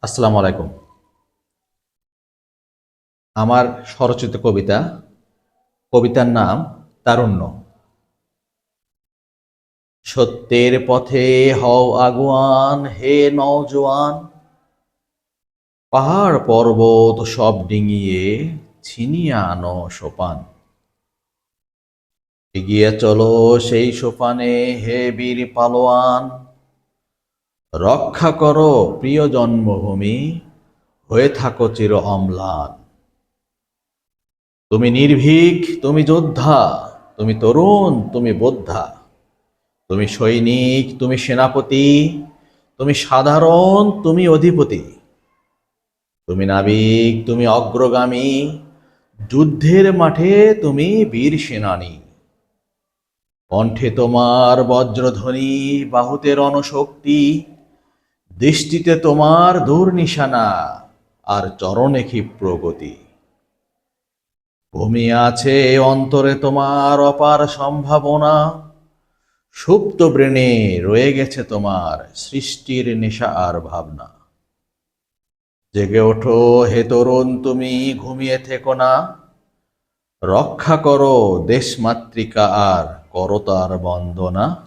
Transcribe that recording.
আসসালামু আলাইকুম। আমার স্বরচিত কবিতার নাম তারুণ্য। সত্যের পথে হও আগুয়ান, হে নওজোয়ান। পাহাড় পর্বত সব ডিঙিয়ে ছিনিয়ে আনো সোপান। এগিয়ে চলো সেই সোপানে, হে বীর পালোয়ান। রক্ষা করো প্রিয় জন্মভূমি, হয়ে থাকো চির অম্লান। তুমি নির্ভীক, তুমি যোদ্ধা, তুমি তরুণ, তুমি বোদ্ধা। তুমি সৈনিক, তুমি সেনাপতি, তুমি সাধারণ, তুমি অধিপতি। তুমি নাবিক, তুমি অগ্রগামী, যুদ্ধের মাঠে তুমি বীর সেনানী। কণ্ঠে তোমার বজ্রধ্বনি, বাহুতে রণশক্তি, দৃষ্টিতে তোমার দূর নিশানা, আর চরণে ক্ষিপ্র গতি। ঘুমিয়ে আছে অন্তরে তোমার অপার সম্ভাবনা, সুপ্ত ব্রেনে রয়ে গেছে তোমার সৃষ্টির নেশা আর ভাবনা। জেগে ওঠো হে তরুণ, তুমি ঘুমিয়ে থেকো না। রক্ষা করো দেশমাতৃকা আর করো তার বন্দনা।